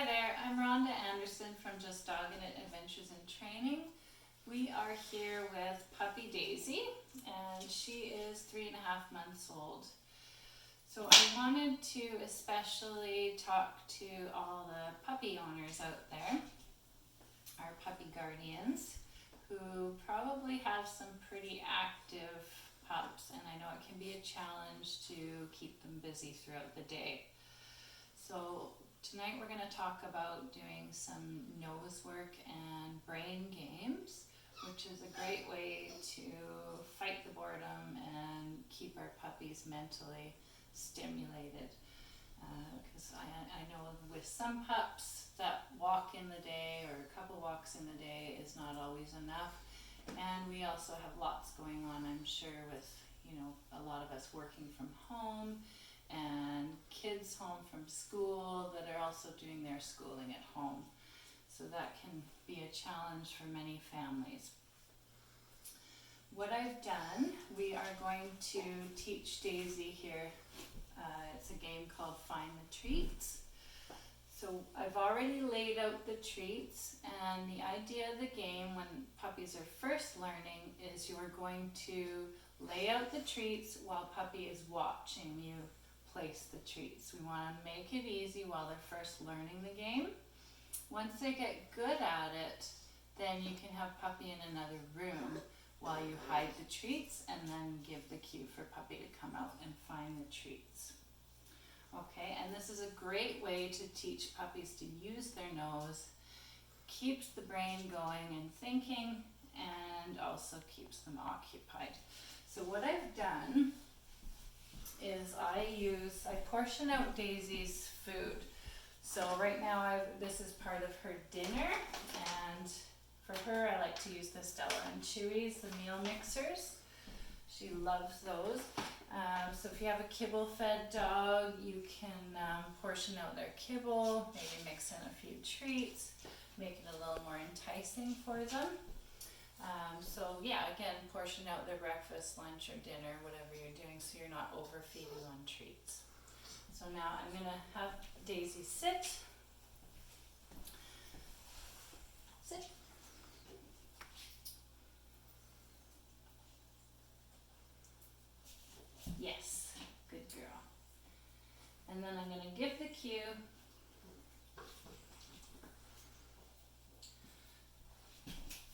Hi there, I'm Rhonda Anderson from Just Dogging It Adventures in Training. We are here with puppy Daisy, and she is 3.5 months old. So I wanted to especially talk to all the puppy owners out there, our puppy guardians, who probably have some pretty active pups, and I know it can be a challenge to keep them busy throughout the day. So tonight we're going to talk about doing some nose work and brain games, which is a great way to fight the boredom and keep our puppies mentally stimulated. Because I know with some pups that walk in the day or a couple walks in the day is not always enough. And we also have lots going on, I'm sure, with a lot of us working from home and kids home from school that are also doing their schooling at home. So that can be a challenge for many families. What I've done, we are going to teach Daisy here. It's a game called Find the Treats. So I've already laid out the treats, and the idea of the game when puppies are first learning is you are going to lay out the treats while puppy is watching you place the treats. We want to make it easy while they're first learning the game. Once they get good at it, then you can have puppy in another room while you hide the treats and then give the cue for puppy to come out and find the treats. Okay, and this is a great way to teach puppies to use their nose, keeps the brain going and thinking, and also keeps them occupied. So what I've done is I portion out Daisy's food. So right now this is part of her dinner, and for her I like to use the Stella and Chewy's, the meal mixers. She loves those. So if you have a kibble-fed dog, you can portion out their kibble, maybe mix in a few treats, make it a little more enticing for them. So yeah, again, portion out their breakfast, lunch, or dinner, whatever you're doing, so you're not overfeeding on treats. So now I'm going to have Daisy sit. Sit. Yes, good girl. And then I'm going to give the cue.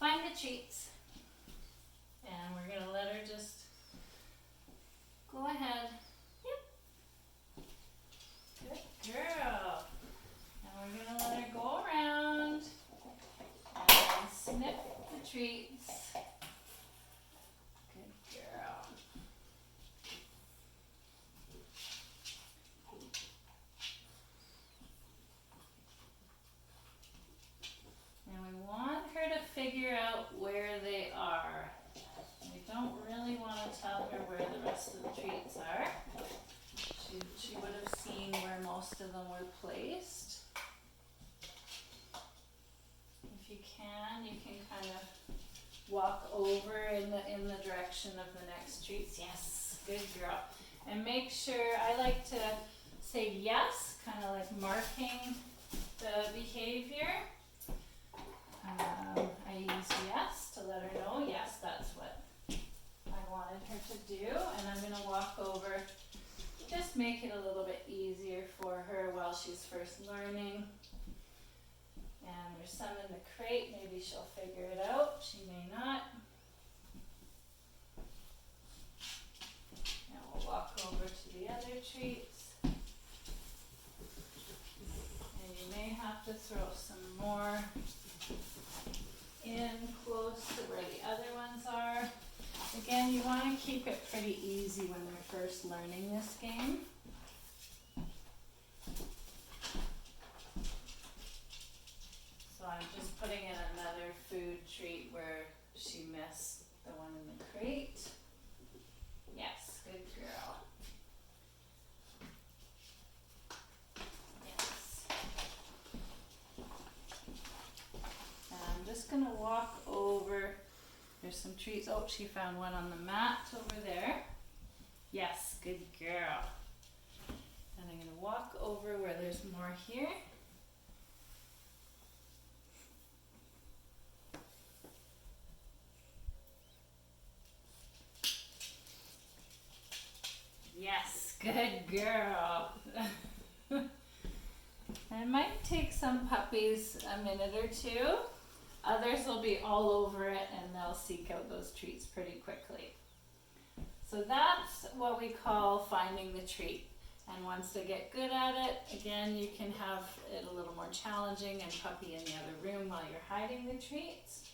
Find the treats. And we're going to let her just go ahead. Yep. Good girl. And we're going to let her go around and sniff the treats. Good girl. And we want her to figure out where they are. We don't really want to tell her where the rest of the treats are. She would have seen where most of them were placed. If you can kind of walk over in the direction of the next treats. Yes, good girl. And make sure, I like to say yes, kind of like marking the behavior. I use yes to let her know, yes, that's what I wanted her to do. And I'm going to walk over, just make it a little bit easier for her while she's first learning. And there's some in the crate, maybe she'll figure it out, she may not. And we'll walk over to the other treats. And you may have to throw some more in close to where the other ones are. Again, you want to keep it pretty easy when they're first learning this game. So I'm just putting in another food treat where she missed the one in the crate. Yes, good girl. Yes. And I'm just going to walk over. There's some treats. Oh, she found one on the mat over there. Yes, good girl. And I'm going to walk over where there's more here. Good girl. It might take some puppies a minute or two. Others will be all over it and they'll seek out those treats pretty quickly. So that's what we call finding the treat. And once they get good at it, again, you can have it a little more challenging and puppy in the other room while you're hiding the treats.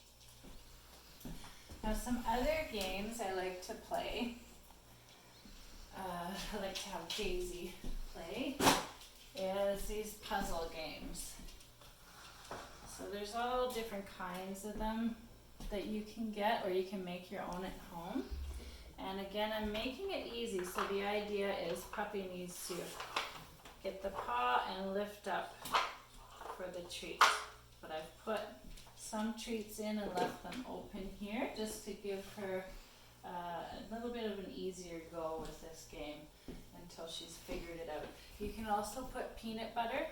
Now some other games I like to play, I like to have Daisy play, is these puzzle games. So there's all different kinds of them that you can get, or you can make your own at home. And again, I'm making it easy, so the idea is puppy needs to get the paw and lift up for the treats. But I've put some treats in and left them open here just to give her a little bit of an easier go with this game until she's figured it out. You can also put peanut butter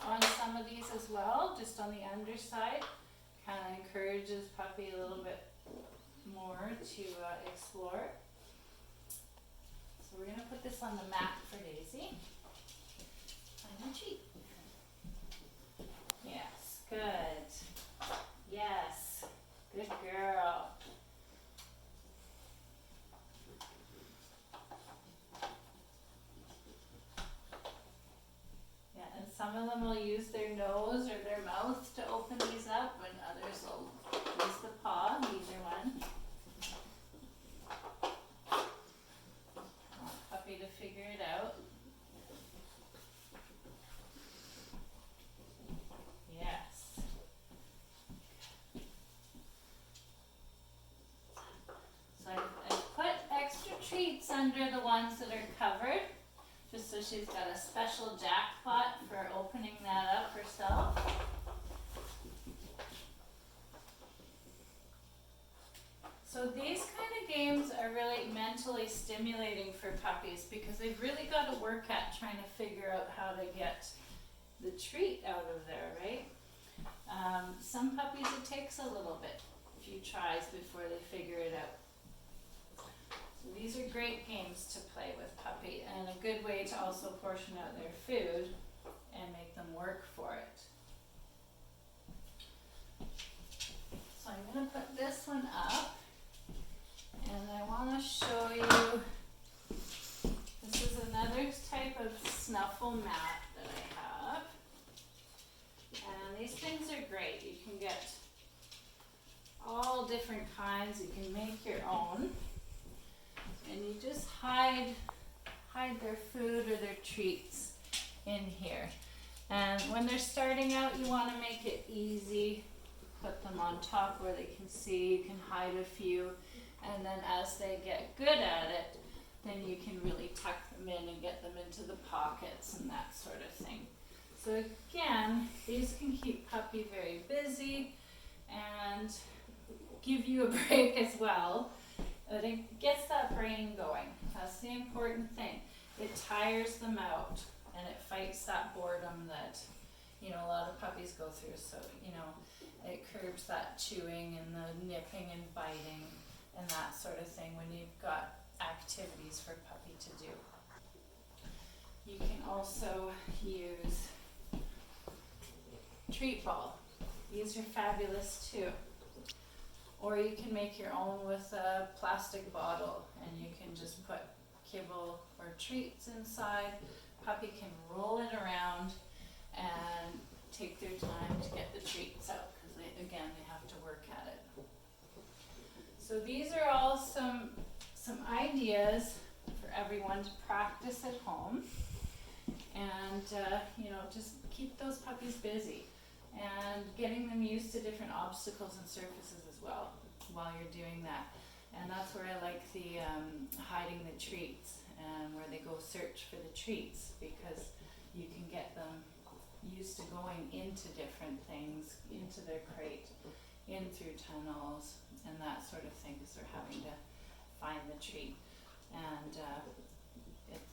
on some of these as well, just on the underside. Kind of encourages puppy a little bit more to explore. So we're going to put this on the mat for Daisy. Find a treat. Yes, good. Yes, good girl. Yeah, and some of them will use their nose or their mouth to open these up, and others will use the paw, either one. I want puppy to figure it out. Yes. So I've put extra treats under the ones that are covered, just so she's got a special jackpot for opening that up herself. So these kind of games are really mentally stimulating for puppies because they've really got to work at trying to figure out how to get the treat out of there, right? Some puppies it takes a little bit, a few tries before they figure it out. So these are great games to play with puppy and a good way to also portion out their food and make them work for it. So I'm going to put this one up. And I want to show you, this is another type of snuffle mat that I have. And these things are great. You can get all different kinds. You can make your own. And you just hide their food or their treats in here. And when they're starting out, you want to make it easy. Put them on top where they can see. You can hide a few. And then as they get good at it, then you can really tuck them in and get them into the pockets and that sort of thing. So again, these can keep puppy very busy and give you a break as well. But it gets that brain going. That's the important thing. It tires them out and it fights that boredom that, a lot of puppies go through. So, it curbs that chewing and the nipping and biting and that sort of thing when you've got activities for puppy to do. You can also use treat ball. These are fabulous too. Or you can make your own with a plastic bottle and you can just put kibble or treats inside. Puppy can roll it around and take their time to get the treats out because they have to work at it. So these are all some ideas for everyone to practice at home and just keep those puppies busy and getting them used to different obstacles and surfaces as well while you're doing that. And that's where I like the hiding the treats and where they go search for the treats because you can get them used to going into different things, into their crate, in through tunnels and that sort of thing because they're having to find the treat. And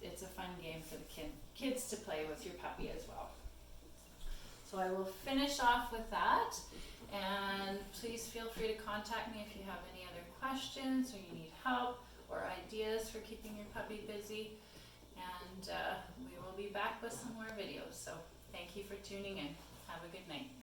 it's a fun game for the kids to play with your puppy as well. So I will finish off with that, and please feel free to contact me if you have any other questions or you need help or ideas. ideas for keeping your puppy busy. And we will be back with some more videos. So thank you for tuning in. Have a good night.